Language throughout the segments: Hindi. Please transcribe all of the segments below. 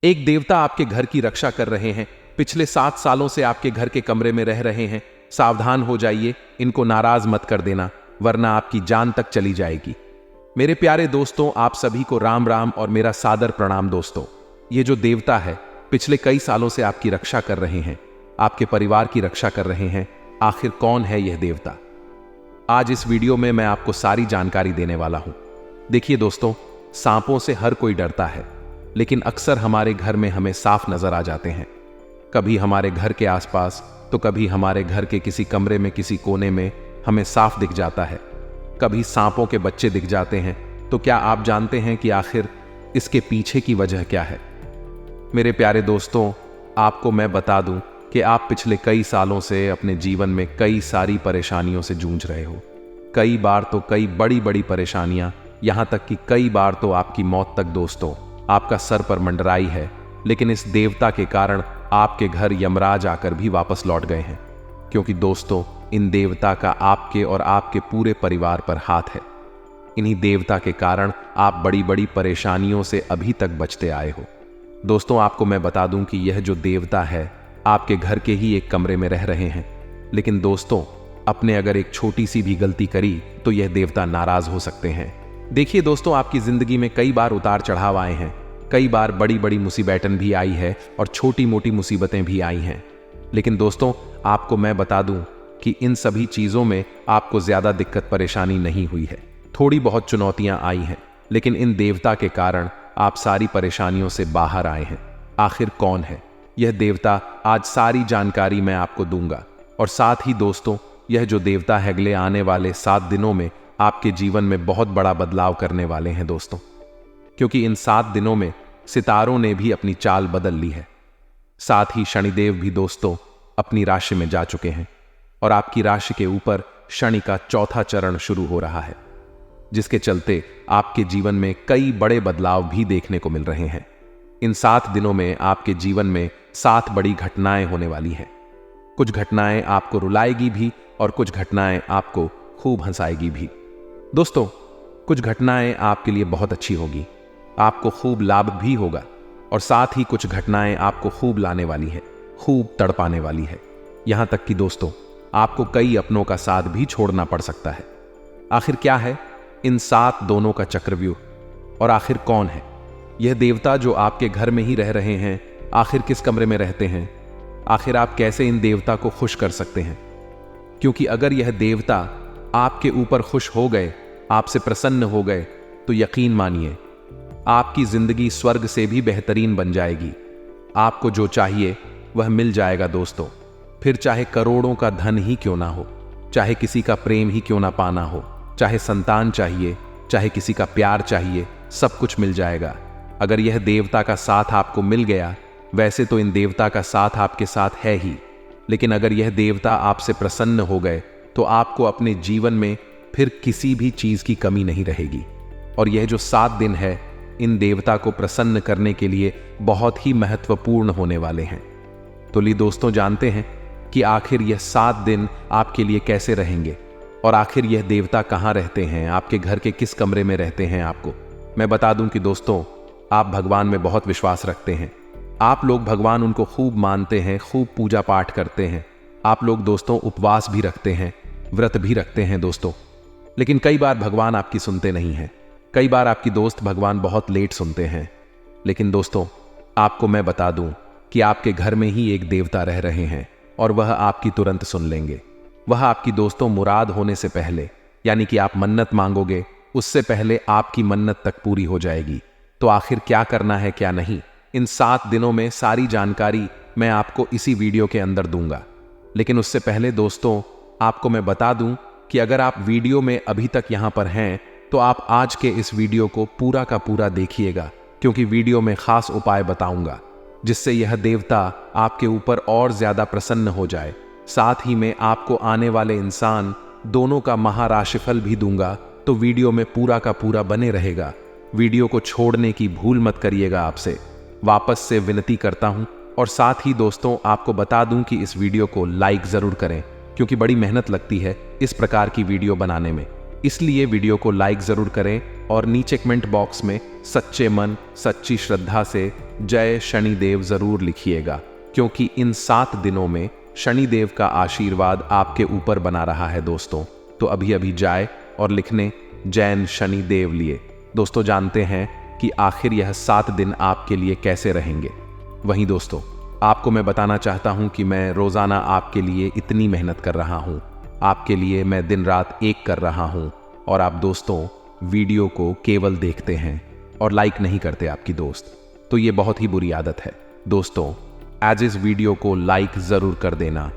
एक देवता आपके घर की रक्षा कर रहे हैं। पिछले 7 सालों से आपके घर के कमरे में रह रहे हैं। सावधान हो जाइए, इनको नाराज मत कर देना, वरना आपकी जान तक चली जाएगी। मेरे प्यारे दोस्तों, आप सभी को राम राम और मेरा सादर प्रणाम। दोस्तों, ये जो देवता है पिछले कई सालों से आपकी रक्षा कर रहे हैं, आपके परिवार की रक्षा कर रहे हैं। आखिर कौन है यह देवता? आज इस वीडियो में मैं आपको सारी जानकारी देने वाला हूं। देखिए दोस्तों, सांपों से हर कोई डरता है, लेकिन अक्सर हमारे घर में हमें साफ नजर आ जाते हैं। कभी हमारे घर के आसपास, तो कभी हमारे घर के किसी कमरे में किसी कोने में हमें साफ दिख जाता है। कभी सांपों के बच्चे दिख जाते हैं। तो क्या आप जानते हैं कि आखिर इसके पीछे की वजह क्या है? मेरे प्यारे दोस्तों, आपको मैं बता दूं कि आप पिछले कई सालों से अपने जीवन में कई सारी परेशानियों से जूझ रहे हो। कई बार तो कई बड़ी बड़ी परेशानियां, यहां तक कि कई बार तो आपकी मौत तक दोस्तों आपका सर पर मंडराई है। लेकिन इस देवता के कारण आपके घर यमराज आकर भी वापस लौट गए हैं, क्योंकि दोस्तों इन देवता का आपके और आपके पूरे परिवार पर हाथ है। इन्हीं देवता के कारण आप बड़ी बड़ी परेशानियों से अभी तक बचते आए हो। दोस्तों, आपको मैं बता दूं कि यह जो देवता है आपके घर के ही एक कमरे में रह रहे हैं। लेकिन दोस्तों, अपने अगर एक छोटी सी भी गलती करी तो यह देवता नाराज हो सकते हैं। देखिए दोस्तों, आपकी जिंदगी में कई बार उतार चढ़ाव आए हैं, कई बार बड़ी बड़ी मुसीबतें भी आई है और छोटी मोटी मुसीबतें भी आई हैं। लेकिन दोस्तों, आपको मैं बता दूं कि इन सभी चीजों में आपको ज्यादा दिक्कत परेशानी नहीं हुई है। थोड़ी बहुत चुनौतियां आई हैं, लेकिन इन देवता के कारण आप सारी परेशानियों से बाहर आए हैं। आखिर कौन है यह देवता? आज सारी जानकारी मैं आपको दूंगा। और साथ ही दोस्तों, यह जो देवता है अगले आने वाले 7 दिनों में आपके जीवन में बहुत बड़ा बदलाव करने वाले हैं दोस्तों, क्योंकि इन 7 दिनों में सितारों ने भी अपनी चाल बदल ली है। साथ ही शनिदेव भी दोस्तों अपनी राशि में जा चुके हैं और आपकी राशि के ऊपर शनि का 4था चरण शुरू हो रहा है, जिसके चलते आपके जीवन में कई बड़े बदलाव भी देखने को मिल रहे हैं। इन 7 दिनों में आपके जीवन में 7 बड़ी घटनाएं होने वाली हैं। कुछ घटनाएं आपको रुलाएगी भी और कुछ घटनाएं आपको खूब हंसाएगी भी। दोस्तों, कुछ घटनाएं आपके लिए बहुत अच्छी होगी, आपको खूब लाभ भी होगा, और साथ ही कुछ घटनाएं आपको खूब लाने वाली है, खूब तड़पाने वाली है। यहां तक कि दोस्तों, आपको कई अपनों का साथ भी छोड़ना पड़ सकता है। आखिर क्या है इन 7 दोनों का चक्रव्यूह? और आखिर कौन है यह देवता जो आपके घर में ही रह रहे हैं? आखिर किस कमरे में रहते हैं? आखिर आप कैसे इन देवता को खुश कर सकते हैं? क्योंकि अगर यह देवता आपके ऊपर खुश हो गए, आपसे प्रसन्न हो गए, तो यकीन मानिए आपकी जिंदगी स्वर्ग से भी बेहतरीन बन जाएगी। आपको जो चाहिए वह मिल जाएगा दोस्तों। फिर चाहे करोड़ों का धन ही क्यों ना हो, चाहे किसी का प्रेम ही क्यों ना पाना हो, चाहे संतान चाहिए, चाहे किसी का प्यार चाहिए, सब कुछ मिल जाएगा अगर यह देवता का साथ आपको मिल गया। वैसे तो इन देवता का साथ आपके साथ है ही, लेकिन अगर यह देवता आपसे प्रसन्न हो गए तो आपको अपने जीवन में फिर किसी भी चीज की कमी नहीं रहेगी। और यह जो 7 दिन है इन देवता को प्रसन्न करने के लिए बहुत ही महत्वपूर्ण होने वाले हैं। तो ली दोस्तों, जानते हैं कि आखिर यह 7 दिन आपके लिए कैसे रहेंगे और आखिर यह देवता कहाँ रहते हैं, आपके घर के किस कमरे में रहते हैं। आपको मैं बता दूं कि दोस्तों, आप भगवान में बहुत विश्वास रखते हैं। आप लोग भगवान उनको खूब मानते हैं, खूब पूजा पाठ करते हैं। आप लोग दोस्तों उपवास भी रखते हैं, व्रत भी रखते हैं दोस्तों। लेकिन कई बार भगवान आपकी सुनते नहीं हैं। कई बार आपकी दोस्त भगवान बहुत लेट सुनते हैं। लेकिन दोस्तों, आपको मैं बता दूं कि आपके घर में ही एक देवता रह रहे हैं और वह आपकी तुरंत सुन लेंगे। वह आपकी दोस्तों मुराद होने से पहले, यानी कि आप मन्नत मांगोगे उससे पहले आपकी मन्नत तक पूरी हो जाएगी। तो आखिर क्या करना है क्या नहीं, इन 7 दिनों में सारी जानकारी मैं आपको इसी वीडियो के अंदर दूंगा। लेकिन उससे पहले दोस्तों, आपको मैं बता दूं कि अगर आप वीडियो में अभी तक यहां पर हैं तो आप आज के इस वीडियो को पूरा का पूरा देखिएगा, क्योंकि वीडियो में खास उपाय बताऊंगा जिससे यह देवता आपके ऊपर और ज्यादा प्रसन्न हो जाए। साथ ही में आपको आने वाले इंसान दोनों का महाराशिफल भी दूंगा। तो वीडियो में पूरा का पूरा बने रहेगा। वीडियो को छोड़ने की भूल मत करिएगा, आपसे वापस से विनती करता हूं। और साथ ही दोस्तों, आपको बता दूं कि इस वीडियो को लाइक जरूर करें, क्योंकि बड़ी मेहनत लगती है इस प्रकार की वीडियो बनाने में। इसलिए वीडियो को लाइक जरूर करें और नीचे कमेंट बॉक्स में सच्चे मन सच्ची श्रद्धा से जय शनिदेव जरूर लिखिएगा, क्योंकि इन 7 दिनों में शनिदेव का आशीर्वाद आपके ऊपर बना रहा है दोस्तों। तो अभी अभी जाए और लिखने जैन शनिदेव लिए। दोस्तों जानते हैं कि आखिर यह 7 दिन आपके लिए कैसे रहेंगे। वहीं दोस्तों आपको मैं बताना चाहता हूं कि मैं रोजाना आपके लिए इतनी मेहनत कर रहा हूं, आपके लिए मैं दिन रात एक कर रहा हूं, और आप दोस्तों वीडियो को केवल देखते हैं और लाइक नहीं करते आपकी दोस्त। तो ये बहुत ही बुरी आदत है दोस्तों। आज इस वीडियो को लाइक जरूर कर देना,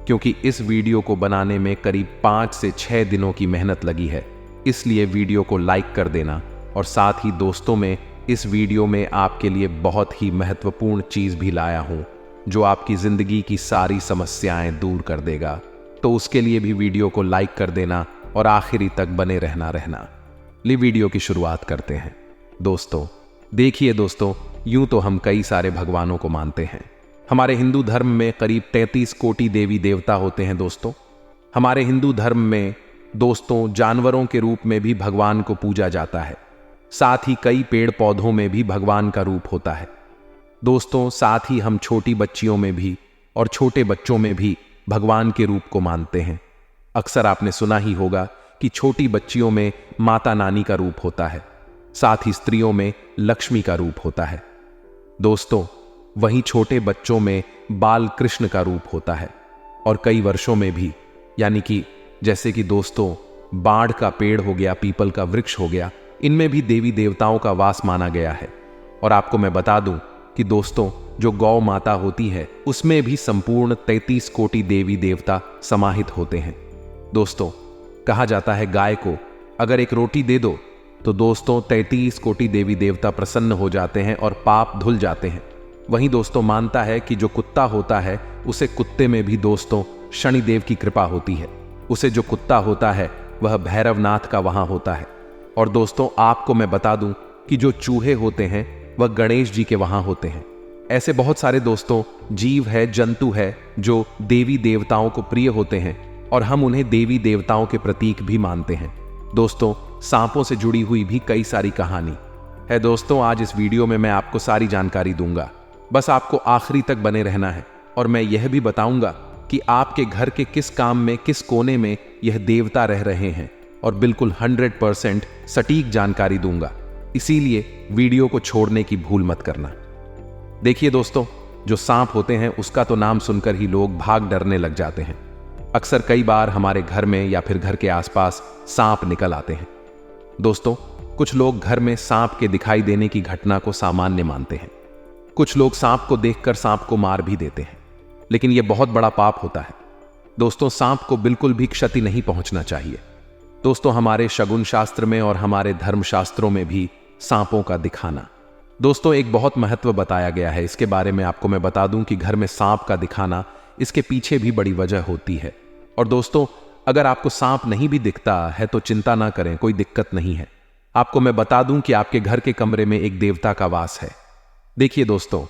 क्योंकि इस वीडियो को बनाने में करीब 5 से 6 दिनों की मेहनत लगी है। इसलिए वीडियो को लाइक कर देना, और साथ ही दोस्तों में इस वीडियो में आपके लिए बहुत ही महत्वपूर्ण चीज भी लाया हूं, जो आपकी जिंदगी की सारी समस्याएं दूर कर देगा। तो उसके लिए भी वीडियो को लाइक कर देना और आखिरी तक बने रहना। ली वीडियो की शुरुआत करते हैं। दोस्तों देखिए दोस्तों, यूं तो हम कई सारे भगवानों को मानते हैं। हमारे हिंदू धर्म में करीब 33 कोटि देवी देवता होते हैं दोस्तों। हमारे हिंदू धर्म में दोस्तों जानवरों के रूप में भी भगवान को पूजा जाता है। साथ ही कई पेड़ पौधों में भी भगवान का रूप होता है दोस्तों। साथ ही हम छोटी बच्चियों में भी और छोटे बच्चों में भी भगवान के रूप को मानते हैं। अक्सर आपने सुना ही होगा कि छोटी बच्चियों में माता नानी का रूप होता है, साथ ही स्त्रियों में लक्ष्मी का रूप होता है दोस्तों। वहीं छोटे बच्चों में बाल कृष्ण का रूप होता है, और कई वर्षों में भी, यानी कि जैसे कि दोस्तों बाढ़ का पेड़ हो गया, पीपल का वृक्ष हो गया, इनमें भी देवी देवताओं का वास माना गया है। और आपको मैं बता दूं कि दोस्तों जो गौ माता होती है उसमें भी संपूर्ण 33 कोटि देवी देवता समाहित होते हैं दोस्तों। कहा जाता है गाय को अगर एक रोटी दे दो तो दोस्तों 33 कोटि देवी देवता प्रसन्न हो जाते हैं और पाप धुल जाते हैं। वहीं दोस्तों मानता है कि जो कुत्ता होता है उसे कुत्ते में भी दोस्तों शनिदेव की कृपा होती है। उसे जो कुत्ता होता है वह भैरवनाथ का वहां होता है। और दोस्तों आपको मैं बता दूं कि जो चूहे होते हैं वह गणेश जी के वहां होते हैं। ऐसे बहुत सारे दोस्तों जीव है, जंतु है जो देवी देवताओं को प्रिय होते हैं, और हम उन्हें देवी देवताओं के प्रतीक भी मानते हैं दोस्तों। सांपों से जुड़ी हुई भी कई सारी कहानी है दोस्तों। आज इस वीडियो में मैं आपको सारी जानकारी दूंगा, बस आपको आखिरी तक बने रहना है। और मैं यह भी बताऊंगा कि आपके घर के किस काम में, किस कोने में यह देवता रह रहे हैं, और बिल्कुल 100% सटीक जानकारी दूंगा। इसीलिए वीडियो को छोड़ने की भूल मत करना। देखिए दोस्तों, जो सांप होते हैं उसका तो नाम सुनकर ही लोग भाग डरने लग जाते हैं। अक्सर कई बार हमारे घर में या फिर घर के आसपास सांप निकल आते हैं दोस्तों। कुछ लोग घर में सांप के दिखाई देने की घटना को सामान्य मानते हैं। कुछ लोग सांप को देखकर सांप को मार भी देते हैं, लेकिन यह बहुत बड़ा पाप होता है दोस्तों। सांप को बिल्कुल भी क्षति नहीं पहुंचना चाहिए दोस्तों। हमारे शगुन शास्त्र में और हमारे धर्म शास्त्रों में भी सांपों का दिखाना दोस्तों एक बहुत महत्व बताया गया है। इसके बारे में आपको मैं बता दूं कि घर में सांप का दिखाना, इसके पीछे भी बड़ी वजह होती है। और दोस्तों अगर आपको सांप नहीं भी दिखता है तो चिंता ना करें, कोई दिक्कत नहीं है। आपको मैं बता दूं कि आपके घर के कमरे में एक देवता का वास है। देखिए दोस्तों,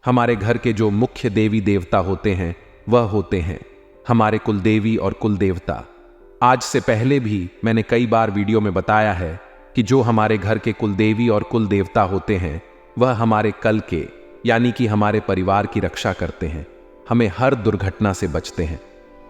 हमारे घर के जो मुख्य देवी देवता होते हैं वह होते हैं हमारे कुलदेवी और कुलदेवता। आज से पहले भी मैंने कई बार वीडियो में बताया है कि जो हमारे घर के कुलदेवी और कुलदेवता होते हैं वह हमारे कल के, यानी कि हमारे परिवार की रक्षा करते हैं, हमें हर दुर्घटना से बचते हैं।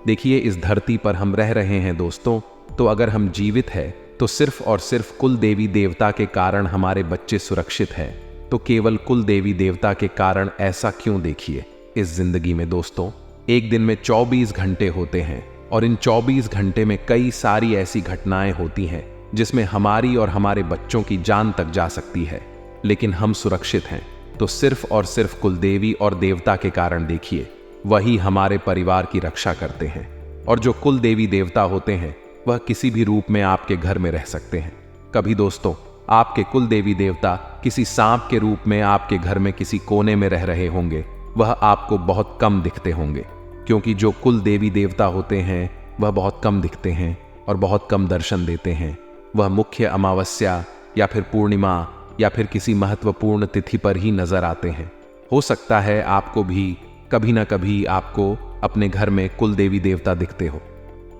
देखिए इस धरती पर हम रह रहे हैं दोस्तों, तो अगर हम जीवित हैं तो सिर्फ और सिर्फ कुल देवी देवता के कारण हमारे बच्चे सुरक्षित हैं। तो केवल कुल देवी देवता के कारण ऐसा क्यों? देखिए इस जिंदगी में दोस्तों एक दिन में 24 घंटे होते हैं, और इन 24 घंटे में कई सारी ऐसी घटनाएं होती हैं जिसमें हमारी और हमारे बच्चों की जान तक जा सकती है, लेकिन हम सुरक्षित हैं तो सिर्फ और सिर्फ कुलदेवी और देवता के कारण। देखिए वही हमारे परिवार की रक्षा करते हैं, और जो कुल देवी देवता होते हैं वह किसी भी रूप में आपके घर में रह सकते हैं। कभी दोस्तों आपके कुल देवी देवता किसी सांप के रूप में आपके घर में किसी कोने में रह रहे होंगे, वह आपको बहुत कम दिखते होंगे, क्योंकि जो कुल देवी देवता होते हैं वह बहुत कम दिखते हैं और बहुत कम दर्शन देते हैं। वह मुख्य अमावस्या या फिर पूर्णिमा या फिर किसी महत्वपूर्ण तिथि पर ही नजर आते हैं। हो सकता है आपको भी कभी ना कभी आपको अपने घर में कुल देवी देवता दिखते हो।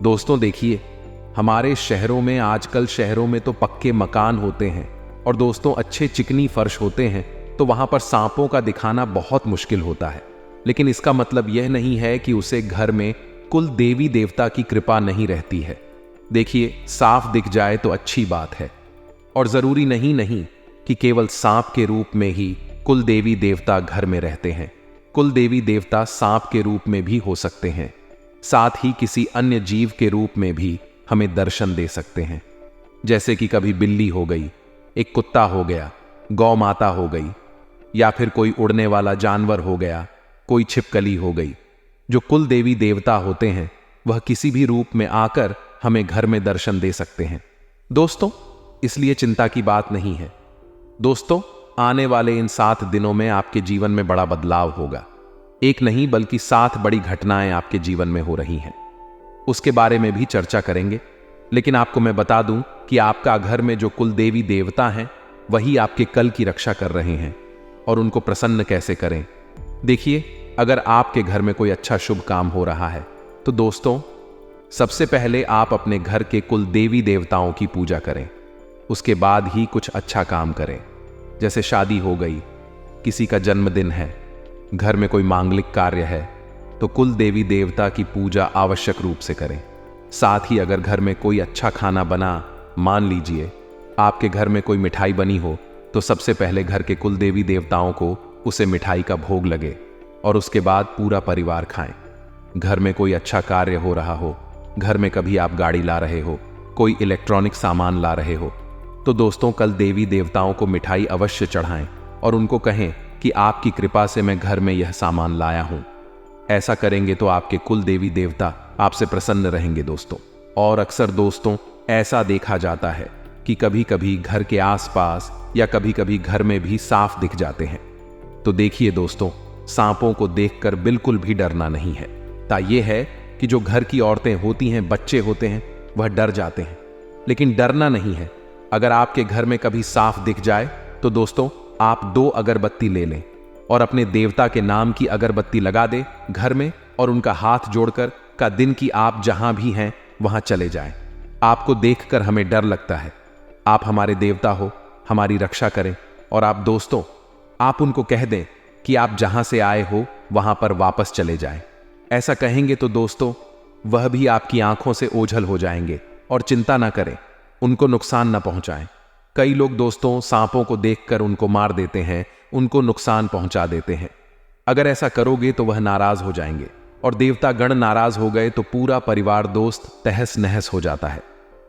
दोस्तों देखिए, हमारे शहरों में आजकल शहरों में तो पक्के मकान होते हैं और दोस्तों अच्छे चिकनी फर्श होते हैं, तो वहां पर सांपों का दिखाना बहुत मुश्किल होता है। लेकिन इसका मतलब यह नहीं है कि उसे घर में कुल देवी देवता की कृपा नहीं रहती है। देखिए, साफ दिख जाए तो अच्छी बात है, और जरूरी नहीं कि केवल सांप के रूप में ही कुल देवी देवता घर में रहते हैं। कुल देवी देवता सांप के रूप में भी हो सकते हैं, साथ ही किसी अन्य जीव के रूप में भी हमें दर्शन दे सकते हैं। जैसे कि कभी बिल्ली हो गई, एक कुत्ता हो गया, गौ माता हो गई, या फिर कोई उड़ने वाला जानवर हो गया, कोई छिपकली हो गई। जो कुल देवी देवता होते हैं वह किसी भी रूप में आकर हमें घर में दर्शन दे सकते हैं दोस्तों, इसलिए चिंता की बात नहीं है। दोस्तों, आने वाले इन 7 दिनों में आपके जीवन में बड़ा बदलाव होगा। एक नहीं बल्कि 7 बड़ी घटनाएं आपके जीवन में हो रही हैं, उसके बारे में भी चर्चा करेंगे। लेकिन आपको मैं बता दूं कि आपका घर में जो कुल देवी देवता हैं वही आपके कल की रक्षा कर रहे हैं। और उनको प्रसन्न कैसे करें? देखिए, अगर आपके घर में कोई अच्छा शुभ काम हो रहा है तो दोस्तों, सबसे पहले आप अपने घर के कुल देवी देवताओं की पूजा करें। उसके बाद ही कुछ अच्छा काम करें। जैसे शादी हो गई, किसी का जन्मदिन है, घर में कोई मांगलिक कार्य है, तो कुल देवी देवता की पूजा आवश्यक रूप से करें। साथ ही अगर घर में कोई अच्छा खाना बना, मान लीजिए आपके घर में कोई मिठाई बनी हो, तो सबसे पहले घर के कुल देवी देवताओं को उसे मिठाई का भोग लगे और उसके बाद पूरा परिवार खाएं। घर में कोई अच्छा कार्य हो रहा हो, घर में कभी आप गाड़ी ला रहे हो, कोई इलेक्ट्रॉनिक सामान ला रहे हो, तो दोस्तों कल देवी देवताओं को मिठाई अवश्य चढ़ाएं और उनको कहें कि आपकी कृपा से मैं घर में यह सामान लाया हूं। ऐसा करेंगे तो आपके कुल देवी देवता आपसे प्रसन्न रहेंगे दोस्तों। और अक्सर दोस्तों ऐसा देखा जाता है कि कभी कभी घर के आसपास या कभी कभी घर में भी सांप दिख जाते हैं। तो देखिए दोस्तों, सांपों को देखकर बिल्कुल भी डरना नहीं है। यह है कि जो घर की औरतें होती हैं, बच्चे होते हैं, वह डर जाते हैं, लेकिन डरना नहीं है। अगर आपके घर में कभी सांप दिख जाए तो दोस्तों आप 2 अगरबत्ती ले लें और अपने देवता के नाम की अगरबत्ती लगा दे घर में, और उनका हाथ जोड़कर का दिन की आप जहां भी हैं वहां चले जाएं। आपको देखकर हमें डर लगता है, आप हमारे देवता हो, हमारी रक्षा करें। और आप दोस्तों, आप उनको कह दें कि आप जहां से आए हो वहां पर वापस चले जाएं। ऐसा कहेंगे तो दोस्तों वह भी आपकी आंखों से ओझल हो जाएंगे। और चिंता ना करें, उनको नुकसान ना पहुंचाएं। कई लोग दोस्तों सांपों को देखकर उनको मार देते हैं, उनको नुकसान पहुंचा देते हैं। अगर ऐसा करोगे तो वह नाराज हो जाएंगे, और देवता गण नाराज हो गए तो पूरा परिवार दोस्त तहस नहस हो जाता है।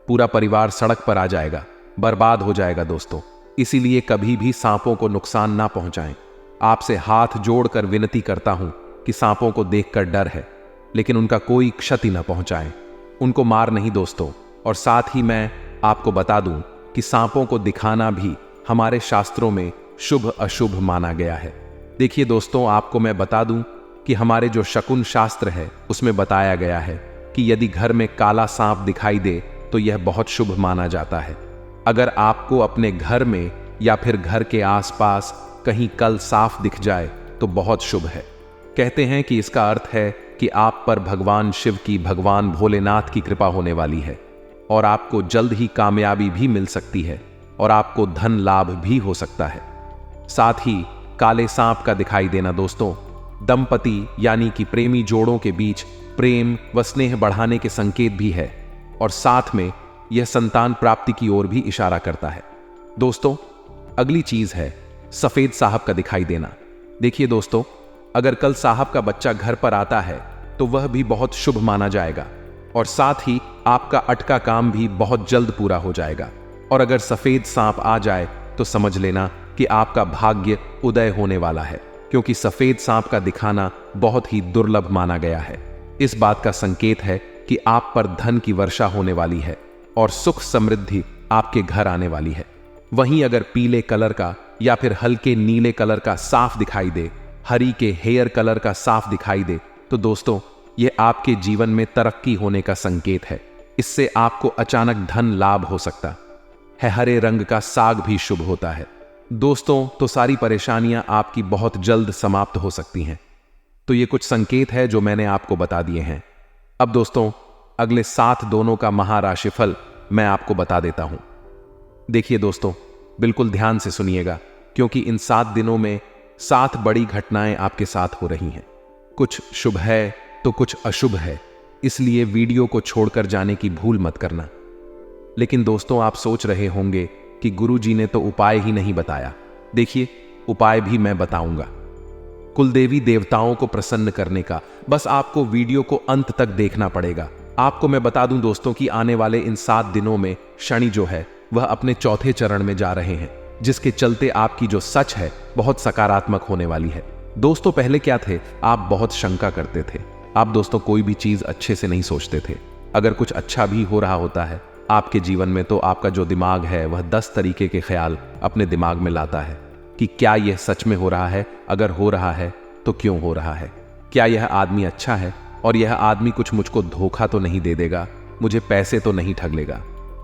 पूरा परिवार सड़क पर आ जाएगा, बर्बाद हो जाएगा दोस्तों। इसीलिए कभी भी सांपों को नुकसान ना पहुंचाएं। आपसे हाथ जोड़कर विनती करता हूं कि सांपों को देखकर डर है, लेकिन उनका कोई क्षति ना पहुंचाएं, उनको मार नहीं दोस्तों। और साथ ही मैं आपको बता दूं कि सांपों को दिखाना भी हमारे शास्त्रों में शुभ अशुभ माना गया है। देखिए दोस्तों, आपको मैं बता दूं कि हमारे जो शकुन शास्त्र है उसमें बताया गया है कि यदि घर में काला सांप दिखाई दे तो यह बहुत शुभ माना जाता है। अगर आपको अपने घर में या फिर घर के आसपास कहीं कल साफ दिख जाए तो बहुत शुभ है। कहते हैं कि इसका अर्थ है कि आप पर भगवान शिव की, भगवान भोलेनाथ की कृपा होने वाली है, और आपको जल्द ही कामयाबी भी मिल सकती है, और आपको धन लाभ भी हो सकता है। साथ ही काले सांप का दिखाई देना दोस्तों दंपति यानी कि प्रेमी जोड़ों के बीच प्रेम व स्नेह बढ़ाने के संकेत भी है, और साथ में यह संतान प्राप्ति की ओर भी इशारा करता है। दोस्तों अगली चीज है सफेद साहब का दिखाई देना। देखिए दोस्तों, अगर कल साहब का बच्चा घर पर आता है तो वह भी बहुत शुभ माना जाएगा, और साथ ही आपका अटका काम भी बहुत जल्द पूरा हो जाएगा। और अगर सफेद सांप आ जाए तो समझ लेना कि आपका भाग्य उदय होने वाला है, क्योंकि सफेद सांप का दिखाना बहुत ही दुर्लभ माना गया है। इस बात का संकेत है कि आप पर धन की वर्षा होने वाली है और सुख समृद्धि आपके घर आने वाली है। वहीं अगर पीले कलर का या फिर हल्के नीले कलर का साफ दिखाई दे, हरी के हेयर कलर का साफ दिखाई दे, तो दोस्तों यह आपके जीवन में तरक्की होने का संकेत है। इससे आपको अचानक धन लाभ हो सकता है। हरे रंग का साग भी शुभ होता है दोस्तों, तो सारी परेशानियां आपकी बहुत जल्द समाप्त हो सकती हैं। तो ये कुछ संकेत है जो मैंने आपको बता दिए हैं। अब दोस्तों अगले 7 दोनों का महाराशिफल मैं आपको बता देता हूं। देखिए दोस्तों, बिल्कुल ध्यान से सुनिएगा, क्योंकि इन 7 दिनों में 7 बड़ी घटनाएं आपके साथ हो रही हैं। कुछ शुभ है तो कुछ अशुभ है, इसलिए वीडियो को छोड़कर जाने की भूल मत करना। लेकिन दोस्तों, आप सोच रहे होंगे कि गुरुजी ने तो उपाय ही नहीं बताया। देखिए, उपाय भी मैं बताऊंगा, कुलदेवी देवताओं को प्रसन्न करने का। बस आपको वीडियो को अंत तक देखना पड़ेगा। आपको मैं बता दूं दोस्तों कि आने वाले इन 7 दिनों में शनि जो है वह अपने चौथे चरण में जा रहे हैं, जिसके चलते आपकी जो सच है बहुत सकारात्मक होने वाली है। दोस्तों, पहले क्या थे, आप बहुत शंका करते थे। आप दोस्तों कोई भी चीज अच्छे से नहीं सोचते थे। अगर कुछ अच्छा भी हो रहा होता है आपके जीवन में, तो आपका जो दिमाग है वह 10 तरीके के ख्याल अपने दिमाग में लाता है कि क्या यह सच में हो रहा है, अगर हो रहा है तो क्यों हो रहा है, क्या यह आदमी अच्छा है और यह आदमी कुछ मुझको धोखा तो नहीं दे देगा, मुझे पैसे तो नहीं ठग लेगा।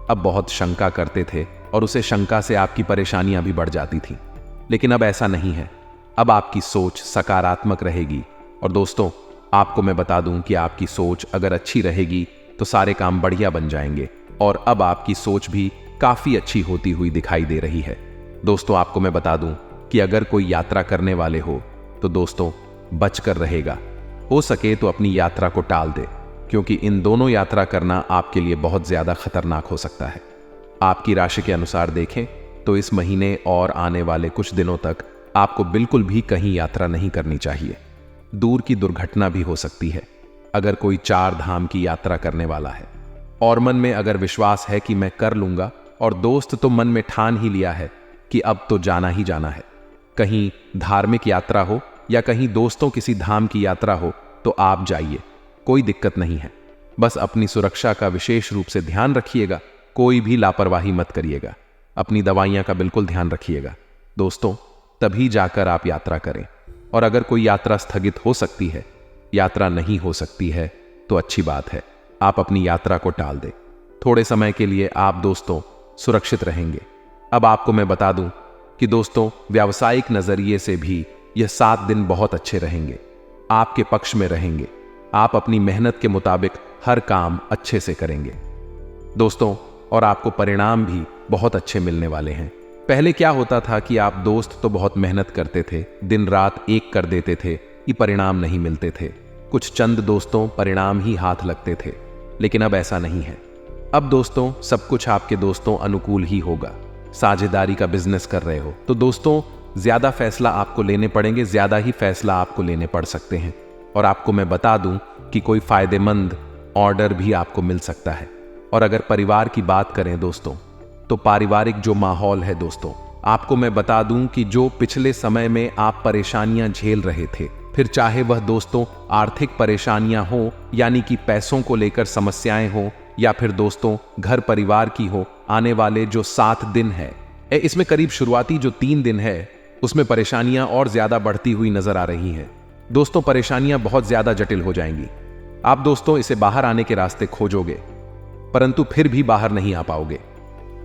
अब बहुत शंका करते थे और उसे शंका से आपकी परेशानियां भी बढ़ जाती थी। लेकिन अब ऐसा नहीं है, अब आपकी सोच सकारात्मक रहेगी। और दोस्तों, आपको मैं बता दूं कि आपकी सोच अगर अच्छी रहेगी तो सारे काम बढ़िया बन जाएंगे, और अब आपकी सोच भी काफी अच्छी होती हुई दिखाई दे रही है। दोस्तों, आपको मैं बता दूं कि अगर कोई यात्रा करने वाले हो तो दोस्तों बचकर रहेगा। हो सके तो अपनी यात्रा को टाल दे, क्योंकि इन दोनों यात्रा करना आपके लिए बहुत ज्यादा खतरनाक हो सकता है। आपकी राशि के अनुसार देखें तो इस महीने और आने वाले कुछ दिनों तक आपको बिल्कुल भी कहीं यात्रा नहीं करनी चाहिए। दूर की दुर्घटना भी हो सकती है अगर कोई 4 धाम की यात्रा करने वाला है और मन में अगर विश्वास है कि मैं कर लूंगा, और दोस्त तो मन में ठान ही लिया है कि अब तो जाना ही जाना है। कहीं धार्मिक यात्रा हो या कहीं दोस्तों किसी धाम की यात्रा हो तो आप जाइए, कोई दिक्कत नहीं है। बस अपनी सुरक्षा का विशेष रूप से ध्यान रखिएगा, कोई भी लापरवाही मत करिएगा, अपनी दवाइयां का बिल्कुल ध्यान रखिएगा। दोस्तों, तभी जाकर आप यात्रा करें। और अगर कोई यात्रा स्थगित हो सकती है, यात्रा नहीं हो सकती है, तो अच्छी बात है, आप अपनी यात्रा को टाल दें। थोड़े समय के लिए आप दोस्तों सुरक्षित रहेंगे। अब आपको मैं बता दूं कि दोस्तों, व्यावसायिक नजरिए से भी यह 7 दिन बहुत अच्छे रहेंगे, आपके पक्ष में रहेंगे। आप अपनी मेहनत के मुताबिक हर काम अच्छे से करेंगे दोस्तों, और आपको परिणाम भी बहुत अच्छे मिलने वाले हैं। पहले क्या होता था कि आप दोस्त तो बहुत मेहनत करते थे, दिन रात एक कर देते थे, ये परिणाम नहीं मिलते थे। कुछ चंद दोस्तों परिणाम ही हाथ लगते थे, लेकिन अब ऐसा नहीं है। अब दोस्तों सब कुछ आपके दोस्तों अनुकूल ही होगा। साझेदारी का बिजनेस कर रहे हो तो दोस्तों ज्यादा फैसला आपको लेने पड़ेंगे, ज्यादा ही फैसला आपको लेने पड़ सकते हैं। और आपको मैं बता दूं कि कोई फायदेमंद ऑर्डर भी आपको मिल सकता है। और अगर परिवार की बात करें दोस्तों, तो पारिवारिक जो माहौल है दोस्तों, आपको मैं बता दूं कि जो पिछले समय में आप परेशानियां झेल रहे थे, फिर चाहे वह दोस्तों आर्थिक परेशानियां हो, यानी कि पैसों को लेकर समस्याएं हो, या फिर दोस्तों घर परिवार की हो, आने वाले जो 7 दिन है, इसमें करीब शुरुआती जो 3 दिन है उसमें परेशानियां और ज्यादा बढ़ती हुई नजर आ रही हैं। दोस्तों परेशानियां बहुत ज्यादा जटिल हो जाएंगी। आप दोस्तों इसे बाहर आने के रास्ते खोजोगे, परंतु फिर भी बाहर नहीं आ पाओगे।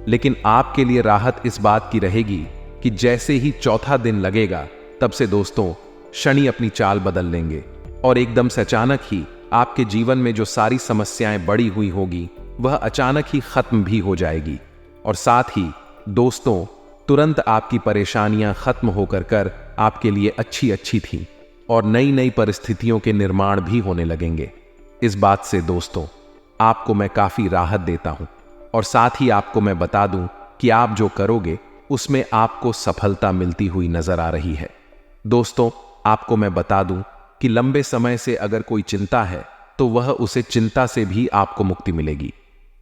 लेकिन आपके लिए राहत इस बात की रहेगी कि जैसे ही चौथा दिन लगेगा, तब से दोस्तों शनि अपनी चाल बदल लेंगे और एकदम से अचानक ही आपके जीवन में जो सारी समस्याएं बढ़ी हुई होगी वह अचानक ही खत्म भी हो जाएगी। और साथ ही दोस्तों तुरंत आपकी परेशानियां खत्म होकर कर आपके लिए अच्छी अच्छी थी और नई नई परिस्थितियों के निर्माण भी होने लगेंगे। इस बात से दोस्तों आपको मैं काफी राहत देता हूं और साथ ही आपको मैं बता दूं कि आप जो करोगे उसमें आपको सफलता मिलती हुई नजर आ रही है। दोस्तों आपको मैं बता दूं कि लंबे समय से अगर कोई चिंता है तो वह उसे चिंता से भी आपको मुक्ति मिलेगी।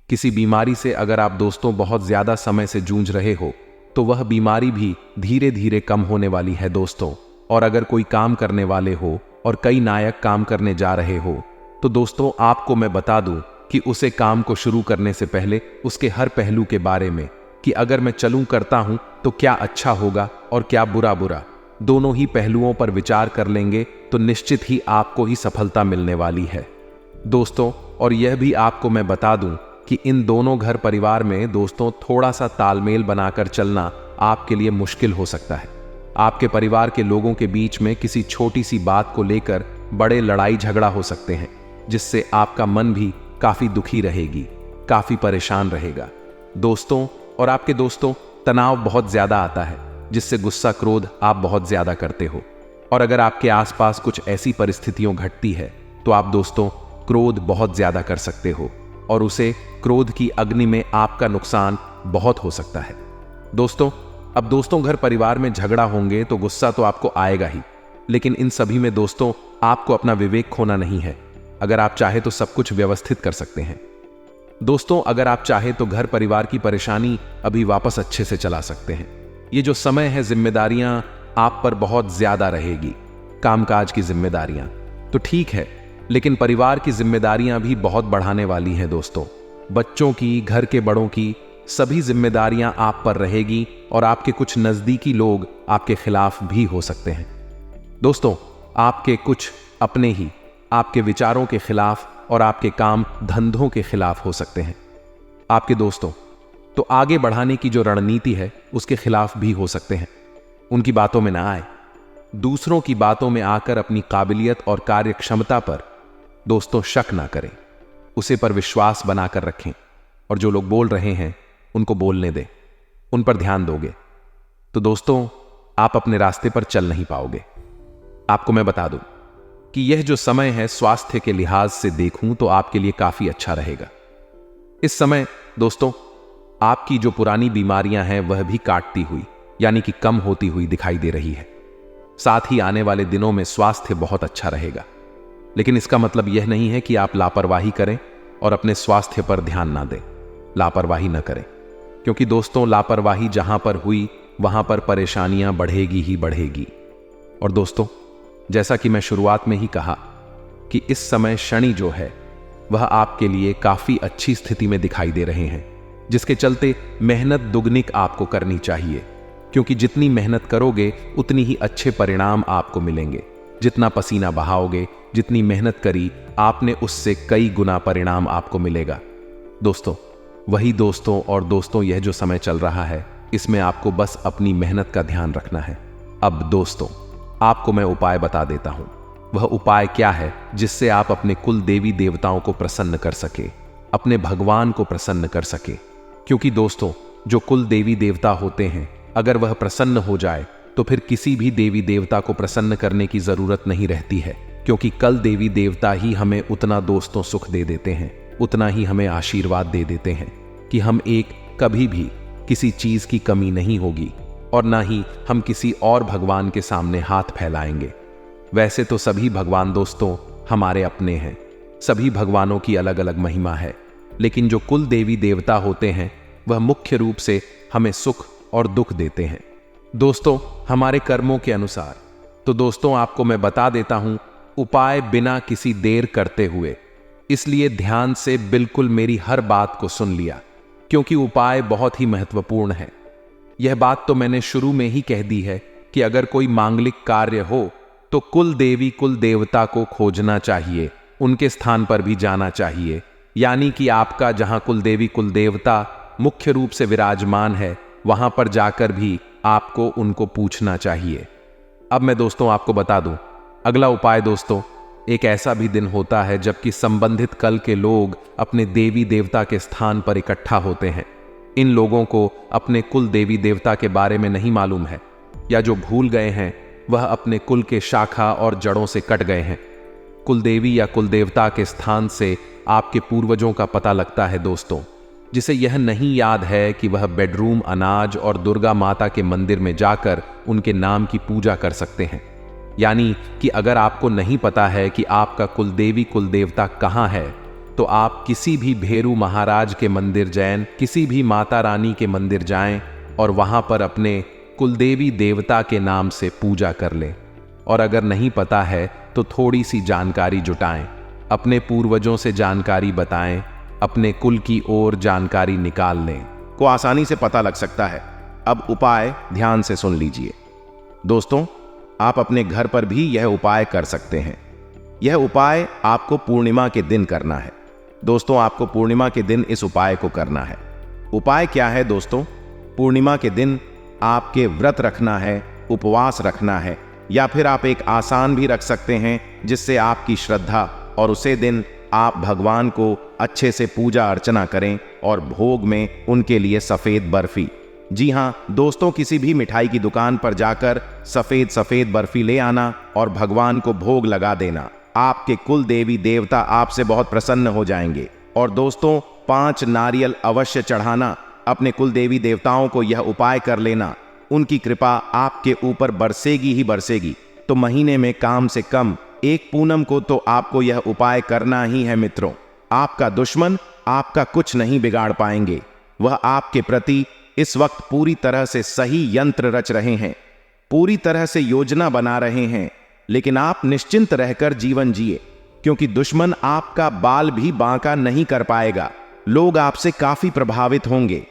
किसी बीमारी से अगर आप दोस्तों बहुत ज्यादा समय से जूझ रहे हो तो वह बीमारी भी धीरे धीरे कम होने वाली है दोस्तों। और अगर कोई काम करने वाले हो और कई नायक काम करने जा रहे हो तो दोस्तों आपको मैं बता दूं कि उसे काम को शुरू करने से पहले उसके हर पहलू के बारे में कि अगर मैं चलूं करता हूं तो क्या अच्छा होगा और क्या बुरा बुरा, दोनों ही पहलुओं पर विचार कर लेंगे तो निश्चित ही आपको ही सफलता मिलने वाली है दोस्तों। और यह भी आपको मैं बता दूं कि इन दोनों घर परिवार में दोस्तों थोड़ा सा तालमेल बनाकर चलना आपके लिए मुश्किल हो सकता है। आपके परिवार के लोगों के बीच में किसी छोटी सी बात को लेकर बड़े लड़ाई झगड़ा हो सकते हैं, जिससे आपका मन भी काफी दुखी रहेगी, काफी परेशान रहेगा। दोस्तों और आपके दोस्तों, तनाव बहुत ज्यादा आता है, जिससे गुस्सा क्रोध आप बहुत ज्यादा करते हो। और अगर आपके आसपास कुछ ऐसी परिस्थितियां घटती है तो आप दोस्तों क्रोध बहुत ज्यादा कर सकते हो और उसे क्रोध की अग्नि में आपका नुकसान बहुत हो सकता है। दोस्तों, अब दोस्तों घर परिवार में झगड़ा होंगे तो गुस्सा तो आपको आएगा ही, लेकिन इन सभी में दोस्तों आपको अपना विवेक खोना नहीं है। अगर आप चाहे तो सब कुछ व्यवस्थित कर सकते हैं। दोस्तों, अगर आप चाहे तो घर परिवार की परेशानी अभी वापस अच्छे से चला सकते हैं। ये जो समय है, जिम्मेदारियां आप पर बहुत ज्यादा रहेगी, कामकाज की जिम्मेदारियां तो ठीक है, लेकिन परिवार की जिम्मेदारियां भी बहुत बढ़ाने वाली हैं दोस्तों। बच्चों की, घर के बड़ों की सभी जिम्मेदारियां आप पर रहेगी और आपके कुछ नजदीकी लोग आपके खिलाफ भी हो सकते हैं। दोस्तों, आपके कुछ अपने ही आपके विचारों के खिलाफ और आपके काम धंधों के खिलाफ हो सकते हैं। आपके दोस्तों तो आगे बढ़ाने की जो रणनीति है उसके खिलाफ भी हो सकते हैं। उनकी बातों में ना आए, दूसरों की बातों में आकर अपनी काबिलियत और कार्य क्षमता पर दोस्तों शक ना करें, उसे पर विश्वास बनाकर रखें और जो लोग बोल रहे हैं उनको बोलने दें। उन पर ध्यान दोगे तो दोस्तों आप अपने रास्ते पर चल नहीं पाओगे। आपको मैं बता दूं कि यह जो समय है, स्वास्थ्य के लिहाज से देखूं तो आपके लिए काफी अच्छा रहेगा। इस समय दोस्तों आपकी जो पुरानी बीमारियां हैं वह भी काटती हुई, यानी कि कम होती हुई दिखाई दे रही है। साथ ही आने वाले दिनों में स्वास्थ्य बहुत अच्छा रहेगा। लेकिन इसका मतलब यह नहीं है कि आप लापरवाही करें और अपने स्वास्थ्य पर ध्यान ना दें। लापरवाही न करें, क्योंकि दोस्तों लापरवाही जहां पर हुई वहां पर परेशानियां बढ़ेगी ही बढ़ेगी। और दोस्तों, जैसा कि मैं शुरुआत में ही कहा कि इस समय शनि जो है वह आपके लिए काफी अच्छी स्थिति में दिखाई दे रहे हैं, जिसके चलते मेहनत दुगनी आपको करनी चाहिए, क्योंकि जितनी मेहनत करोगे उतनी ही अच्छे परिणाम आपको मिलेंगे। जितना पसीना बहाओगे, जितनी मेहनत करी आपने, उससे कई गुना परिणाम आपको मिलेगा। दोस्तों, वही दोस्तों और दोस्तों यह जो समय चल रहा है इसमें आपको बस अपनी मेहनत का ध्यान रखना है। अब दोस्तों आपको मैं उपाय बता देता हूं। वह उपाय क्या है जिससे आप अपने कुल देवी देवताओं को प्रसन्न कर सके, अपने भगवान को प्रसन्न कर सके। क्योंकि दोस्तों जो कुल देवी देवता होते हैं, अगर वह प्रसन्न हो जाए तो फिर किसी भी देवी देवता को प्रसन्न करने की जरूरत नहीं रहती है, क्योंकि कल देवी देवता ही हमें उतना दोस्तों सुख दे देते हैं, उतना ही हमें आशीर्वाद दे देते हैं कि हम एक कभी भी किसी चीज की कमी नहीं होगी और ना ही हम किसी और भगवान के सामने हाथ फैलाएंगे। वैसे तो सभी भगवान दोस्तों हमारे अपने हैं, सभी भगवानों की अलग अलग महिमा है, लेकिन जो कुल देवी देवता होते हैं वह मुख्य रूप से हमें सुख और दुख देते हैं दोस्तों, हमारे कर्मों के अनुसार। तो दोस्तों आपको मैं बता देता हूं उपाय बिना किसी देर करते हुए, इसलिए ध्यान से बिल्कुल मेरी हर बात को सुन लिया, क्योंकि उपाय बहुत ही महत्वपूर्ण है। यह बात तो मैंने शुरू में ही कह दी है कि अगर कोई मांगलिक कार्य हो तो कुल देवी कुल देवता को खोजना चाहिए, उनके स्थान पर भी जाना चाहिए, यानी कि आपका जहां कुल देवी कुल देवता मुख्य रूप से विराजमान है वहां पर जाकर भी आपको उनको पूछना चाहिए। अब मैं दोस्तों आपको बता दूं, अगला उपाय दोस्तों, एक ऐसा भी दिन होता है जबकि संबंधित कल के लोग अपने देवी देवता के स्थान पर इकट्ठा होते हैं। इन लोगों को अपने कुल देवी देवता के बारे में नहीं मालूम है, या जो भूल गए हैं वह अपने कुल के शाखा और जड़ों से कट गए हैं। कुल देवी या कुल देवता के स्थान से आपके पूर्वजों का पता लगता है दोस्तों, जिसे यह नहीं याद है कि वह बेडरूम अनाज और दुर्गा माता के मंदिर में जाकर उनके नाम की पूजा कर सकते हैं। यानी कि अगर आपको नहीं पता है कि आपका कुल देवी कुल देवता कहाँ है, तो आप किसी भी भेरू महाराज के मंदिर जाएं, किसी भी माता रानी के मंदिर जाएं और वहां पर अपने कुलदेवी देवता के नाम से पूजा कर लें। और अगर नहीं पता है तो थोड़ी सी जानकारी जुटाएं, अपने पूर्वजों से जानकारी बताएं, अपने कुल की ओर जानकारी निकाल लें, को आसानी से पता लग सकता है। अब उपाय ध्यान से सुन लीजिए दोस्तों, आप अपने घर पर भी यह उपाय कर सकते हैं। यह उपाय आपको पूर्णिमा के दिन करना है दोस्तों, आपको पूर्णिमा के दिन इस उपाय को करना है। उपाय क्या है दोस्तों? पूर्णिमा के दिन आपके व्रत रखना है, उपवास रखना है, या फिर आप एक आसान भी रख सकते हैं जिससे आपकी श्रद्धा और उसे दिन आप भगवान को अच्छे से पूजा अर्चना करें और भोग में उनके लिए सफेद बर्फी, जी हाँ दोस्तों, किसी भी मिठाई की दुकान पर जाकर सफेद सफेद बर्फी ले आना और भगवान को भोग लगा देना। आपके कुल देवी देवता आपसे बहुत प्रसन्न हो जाएंगे। और दोस्तों 5 नारियल अवश्य चढ़ाना। अपने कुल देवी देवताओं को यह उपाय कर लेना, उनकी कृपा आपके ऊपर बरसेगी ही बरसेगी। तो महीने में कम से कम 1 पूनम को तो आपको यह उपाय करना ही है मित्रों। आपका दुश्मन आपका कुछ नहीं बिगाड़ पाएंगे। वह आपके प्रति इस वक्त पूरी तरह से सही यंत्र रच रहे हैं, पूरी तरह से योजना बना रहे हैं, लेकिन आप निश्चिंत रहकर जीवन जिए, क्योंकि दुश्मन आपका बाल भी बांका नहीं कर पाएगा। लोग आपसे काफी प्रभावित होंगे।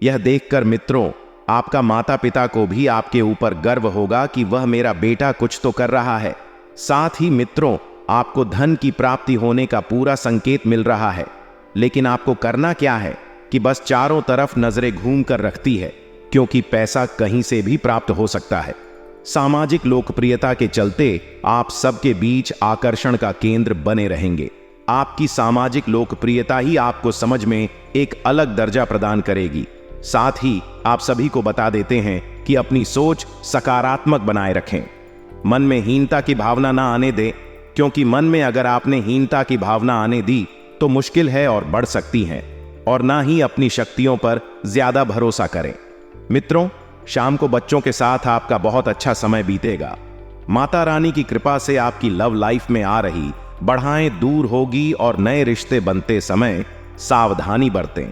यह देखकर मित्रों आपका माता पिता को भी आपके ऊपर गर्व होगा कि वह मेरा बेटा कुछ तो कर रहा है। साथ ही मित्रों आपको धन की प्राप्ति होने का पूरा संकेत मिल रहा है। लेकिन आपको करना क्या है कि बस चारों तरफ नजरें घूम कर रखती है, क्योंकि पैसा कहीं से भी प्राप्त हो सकता है। सामाजिक लोकप्रियता के चलते आप सबके बीच आकर्षण का केंद्र बने रहेंगे। आपकी सामाजिक लोकप्रियता ही आपको समझ में एक अलग दर्जा प्रदान करेगी। साथ ही आप सभी को बता देते हैं कि अपनी सोच सकारात्मक बनाए रखें। मन में हीनता की भावना ना आने दें, क्योंकि मन में अगर आपने हीनता की भावना आने दी तो मुश्किल है और बढ़ सकती है। और ना ही अपनी शक्तियों पर ज्यादा भरोसा करें। मित्रों शाम को बच्चों के साथ आपका बहुत अच्छा समय बीतेगा। माता रानी की कृपा से आपकी लव लाइफ में आ रही बढ़ाएं दूर होगी और नए रिश्ते बनते समय सावधानी बरतें।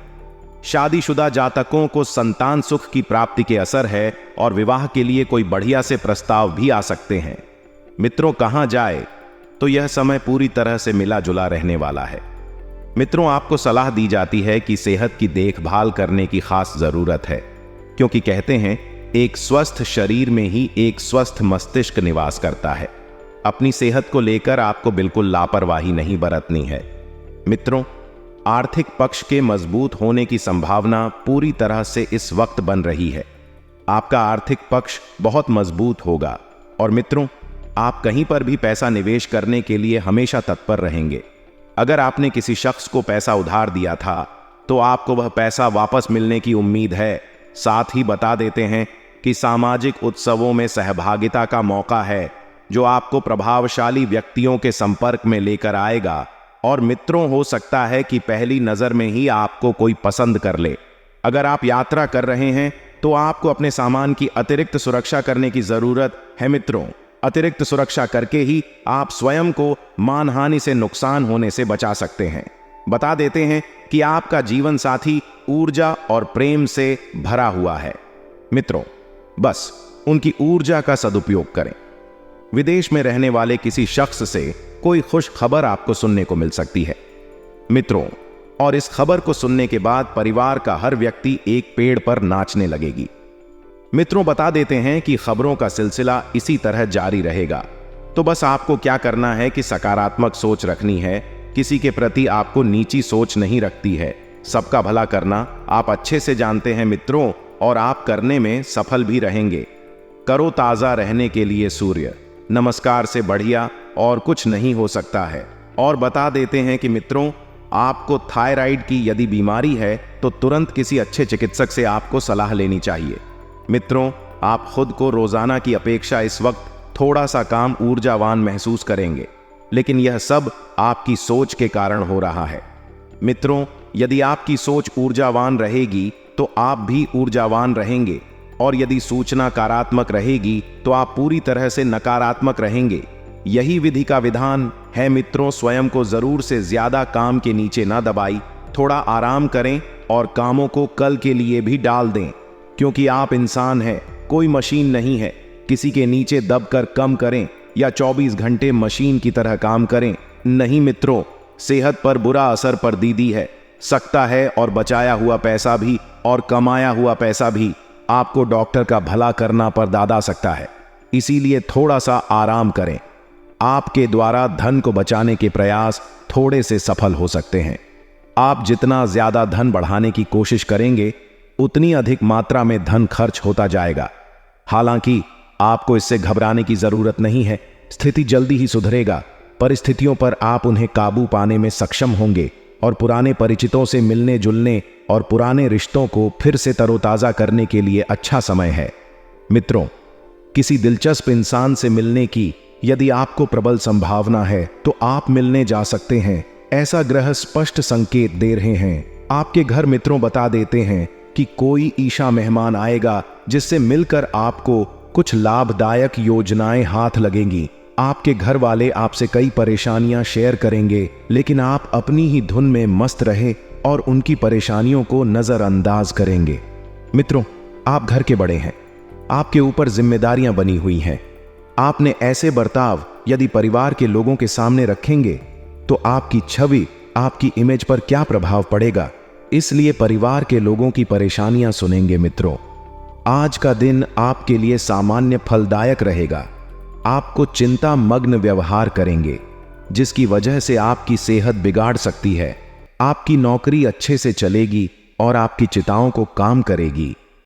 शादीशुदा जातकों को संतान सुख की प्राप्ति के असर है और विवाह के लिए कोई बढ़िया से प्रस्ताव भी आ सकते हैं। मित्रों कहां जाए तो यह समय पूरी तरह से मिला जुला रहने वाला है। मित्रों आपको सलाह दी जाती है कि सेहत की देखभाल करने की खास जरूरत है, क्योंकि कहते हैं एक स्वस्थ शरीर में ही एक स्वस्थ मस्तिष्क निवास करता है। अपनी सेहत को लेकर आपको बिल्कुल लापरवाही नहीं बरतनी है। मित्रों आर्थिक पक्ष के मजबूत होने की संभावना पूरी तरह से इस वक्त बन रही है। आपका आर्थिक पक्ष बहुत मजबूत होगा और मित्रों आप कहीं पर भी पैसा निवेश करने के लिए हमेशा तत्पर रहेंगे। अगर आपने किसी शख्स को पैसा उधार दिया था तो आपको वह पैसा वापस मिलने की उम्मीद है। साथ ही बता देते हैं कि सामाजिक उत्सवों में सहभागिता का मौका है, जो आपको प्रभावशाली व्यक्तियों के संपर्क में लेकर आएगा। और मित्रों हो सकता है कि पहली नजर में ही आपको कोई पसंद कर ले। अगर आप यात्रा कर रहे हैं तो आपको अपने सामान की अतिरिक्त सुरक्षा करने की जरूरत है। मित्रों अतिरिक्त सुरक्षा करके ही आप स्वयं को मानहानि से नुकसान होने से बचा सकते हैं। बता देते हैं कि आपका जीवन साथी ऊर्जा और प्रेम से भरा हुआ है। मित्रों बस उनकी ऊर्जा का सदुपयोग करें। विदेश में रहने वाले किसी शख्स से कोई खुश खबर आपको सुनने को मिल सकती है मित्रों, और इस खबर को सुनने के बाद परिवार का हर व्यक्ति एक पेड़ पर नाचने लगेगी। मित्रों बता देते हैं कि खबरों का सिलसिला इसी तरह जारी रहेगा। तो बस आपको क्या करना है कि सकारात्मक सोच रखनी है। किसी के प्रति आपको नीची सोच नहीं रखती है। सबका भला करना आप अच्छे से जानते हैं मित्रों, और आप करने में सफल भी रहेंगे। करो ताजा रहने के लिए सूर्य नमस्कार से बढ़िया और कुछ नहीं हो सकता है। और बता देते हैं कि मित्रों आपको थायराइड की यदि बीमारी है तो तुरंत किसी अच्छे चिकित्सक से आपको सलाह लेनी चाहिए। मित्रों आप खुद को रोजाना की अपेक्षा इस वक्त थोड़ा सा काम ऊर्जावान महसूस करेंगे, लेकिन यह सब आपकी सोच के कारण हो रहा है। मित्रों यदि आपकी सोच ऊर्जावान रहेगी तो आप भी ऊर्जावान रहेंगे, और यदि सूचना नकारात्मक रहेगी तो आप पूरी तरह से नकारात्मक रहेंगे। यही विधि का विधान है मित्रों। स्वयं को जरूर से ज्यादा काम के नीचे ना दबाई, थोड़ा आराम करें और कामों को कल के लिए भी डाल दें, क्योंकि आप इंसान हैं, कोई मशीन नहीं है। किसी के नीचे दबकर कम करें या 24 घंटे मशीन की तरह काम करें नहीं मित्रों। सेहत पर बुरा असर पर दीदी है सकता है, और बचाया हुआ पैसा भी और कमाया हुआ पैसा भी आपको डॉक्टर का भला करना पर दादा सकता है। इसीलिए थोड़ा सा आराम करें। आपके द्वारा धन को बचाने के प्रयास थोड़े से सफल हो सकते हैं। आप जितना ज्यादा धन बढ़ाने की कोशिश करेंगे उतनी अधिक मात्रा में धन खर्च होता जाएगा। हालांकि आपको इससे घबराने की जरूरत नहीं है। स्थिति जल्दी ही सुधरेगा। परिस्थितियों पर आप उन्हें काबू पाने में सक्षम होंगे और पुराने परिचितों से मिलने जुलने और पुराने रिश्तों को फिर से तरोताजा करने के लिए अच्छा समय है। मित्रों, किसी दिलचस्प इंसान से मिलने की यदि आपको प्रबल संभावना है तो आप मिलने जा सकते हैं। ऐसा ग्रह स्पष्ट संकेत दे रहे हैं। आपके घर मित्रों बता देते हैं कि कोई ईशा मेहमान आएगा जिससे मिलकर आपको कुछ लाभदायक योजनाएं हाथ लगेंगी। आपके घर वाले आपसे कई परेशानियां शेयर करेंगे, लेकिन आप अपनी ही धुन में मस्त रहे और उनकी परेशानियों को नजरअंदाज करेंगे। मित्रों, आप घर के बड़े हैं, आपके ऊपर जिम्मेदारियां बनी हुई हैं। आपने ऐसे बर्ताव यदि परिवार के लोगों के सामने रखेंगे तो आपकी छवि, आपकी इमेज पर क्या प्रभाव पड़ेगा, इसलिए परिवार के लोगों की परेशानियां सुनेंगे। मित्रों, आज का दिन आपके लिए सामान्य फलदायक रहेगा। आपको चिंता मग्न व्यवहार करेंगे, जिसकी वजह से आपकी सेहत बिगाड़ सकती है। आपकी नौकरी अच्छे से चलेगी और आपकी चिताओं को काम करेगी।